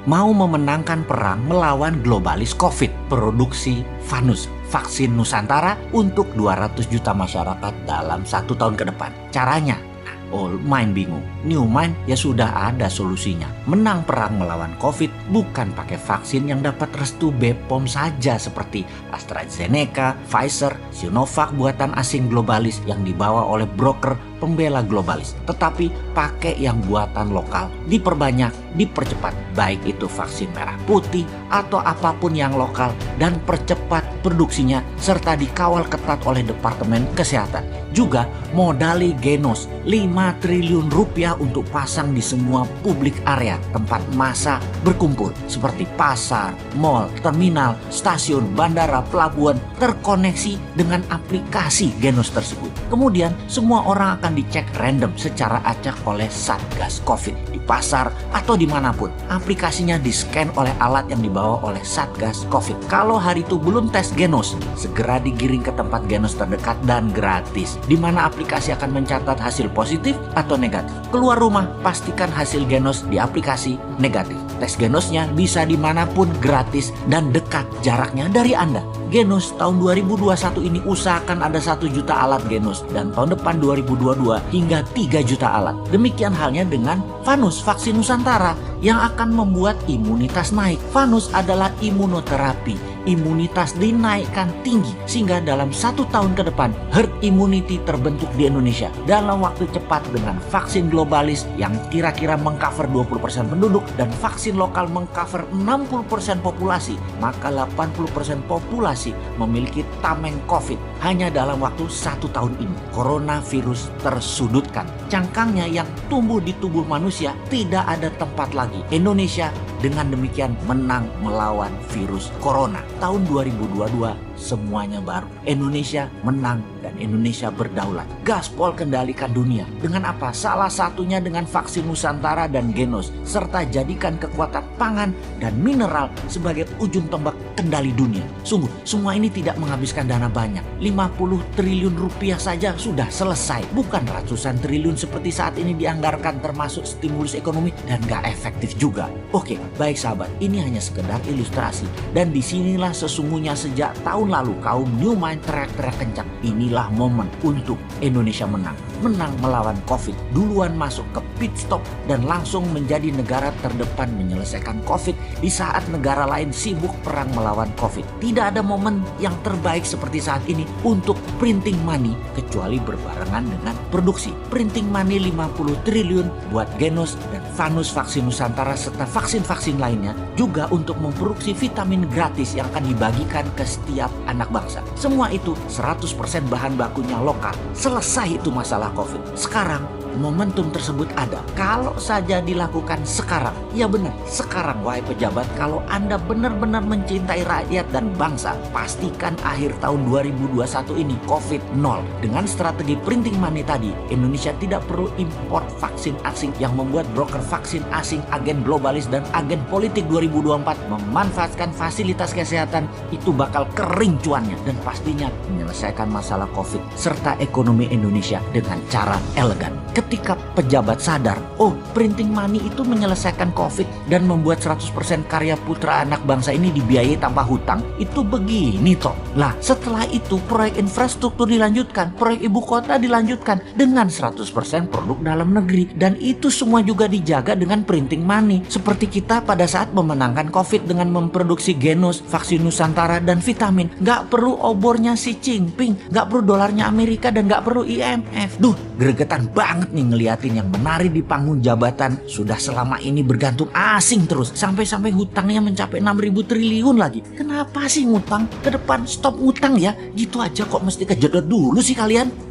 mau memenangkan perang melawan globalis COVID. Produksi Fanus, vaksin Nusantara untuk 200 juta masyarakat dalam 1 tahun ke depan. Caranya, Old Mind bingung, New Mind ya sudah ada solusinya. Menang perang melawan COVID bukan pakai vaksin yang dapat restu BPOM saja seperti AstraZeneca, Pfizer, Sinovac buatan asing globalis yang dibawa oleh broker pembela globalis, tetapi pakai yang buatan lokal, diperbanyak, dipercepat, baik itu vaksin merah putih atau apapun yang lokal, dan percepat produksinya serta dikawal ketat oleh Departemen Kesehatan. Juga modali Genos 5 triliun rupiah untuk pasang di semua publik area tempat massa berkumpul seperti pasar, mal, terminal, stasiun, bandara, pelabuhan terkoneksi dengan aplikasi Genos tersebut. Kemudian semua orang akan dicek random secara acak oleh Satgas COVID di pasar atau dimanapun. Aplikasinya di-scan oleh alat yang dibawa oleh Satgas COVID. Kalau hari itu belum tes Genos, segera digiring ke tempat Genos terdekat dan gratis, di mana aplikasi akan mencatat hasil positif atau negatif. Keluar rumah, pastikan hasil Genos di aplikasi negatif. Tes Genosnya bisa dimanapun, gratis dan dekat jaraknya dari Anda. Genos tahun 2021 ini usahakan ada 1 juta alat Genos dan tahun depan 2022 hingga 3 juta alat. Demikian halnya dengan Fanus vaksin Nusantara yang akan membuat imunitas naik. Fanus adalah imunoterapi. Imunitas dinaikkan tinggi sehingga dalam 1 tahun ke depan herd immunity terbentuk di Indonesia dalam waktu cepat dengan vaksin globalis yang kira-kira mengcover 20% penduduk dan vaksin lokal mengcover 60% populasi, maka 80% populasi memiliki tameng COVID hanya dalam waktu 1 tahun ini. Coronavirus tersudutkan. Cangkangnya yang tumbuh di tubuh manusia tidak ada tempat lagi. Indonesia dengan demikian menang melawan virus corona. Tahun 2022 semuanya baru. Indonesia menang dan Indonesia berdaulat. Gaspol kendalikan dunia. Dengan apa? Salah satunya dengan vaksin Nusantara dan Genos, serta jadikan kekuatan pangan dan mineral sebagai ujung tombak kendali dunia. Sungguh, semua ini tidak menghabiskan dana banyak. 50 triliun rupiah saja sudah selesai. Bukan ratusan triliun seperti saat ini dianggarkan termasuk stimulus ekonomi dan gak efektif juga. Oke, baik sahabat, ini hanya sekedar ilustrasi. Dan disinilah sesungguhnya sejak tahun lalu kaum New Mind teriak-teriak kencang. Inilah momen untuk Indonesia menang. Menang melawan COVID. Duluan masuk ke pit stop dan langsung menjadi negara terdepan menyelesaikan COVID di saat negara lain sibuk perang melawan COVID. Tidak ada momen yang terbaik seperti saat ini untuk printing money kecuali berbarengan dengan produksi. Printing money 50 triliun buat Genos dan Fanus vaksin Nusantara serta vaksin-vaksin lainnya juga untuk memproduksi vitamin gratis yang akan dibagikan ke setiap anak bangsa. Semua itu 100% bahan bakunya lokal. Selesai itu masalah COVID. Sekarang momentum tersebut ada. Kalau saja dilakukan sekarang, ya benar, sekarang wahai pejabat, kalau Anda benar-benar mencintai rakyat dan bangsa, pastikan akhir tahun 2021 ini COVID nol. Dengan strategi printing money tadi, Indonesia tidak perlu impor vaksin asing yang membuat broker vaksin asing, agen globalis dan agen politik 2024 memanfaatkan fasilitas kesehatan itu bakal kering cuannya dan pastinya menyelesaikan masalah COVID serta ekonomi Indonesia dengan cara elegan. Ketika pejabat sadar, oh printing money itu menyelesaikan COVID dan membuat 100% karya putra anak bangsa ini dibiayai tanpa hutang, itu begini toh. Lah setelah itu proyek infrastruktur dilanjutkan, proyek ibu kota dilanjutkan dengan 100% produk dalam negeri. Dan itu semua juga dijaga dengan printing money. Seperti kita pada saat memenangkan COVID dengan memproduksi Genos, vaksin Nusantara dan vitamin. Gak perlu obornya si Jinping, gak perlu dolarnya Amerika dan gak perlu IMF. Duh, gregetan banget nih ngeliatin yang menari di panggung jabatan sudah selama ini bergantung asing terus sampai hutangnya mencapai 6.000 triliun lagi. Kenapa sih ngutang? Ke depan stop ngutang ya. Gitu aja kok mesti kejedot dulu sih kalian.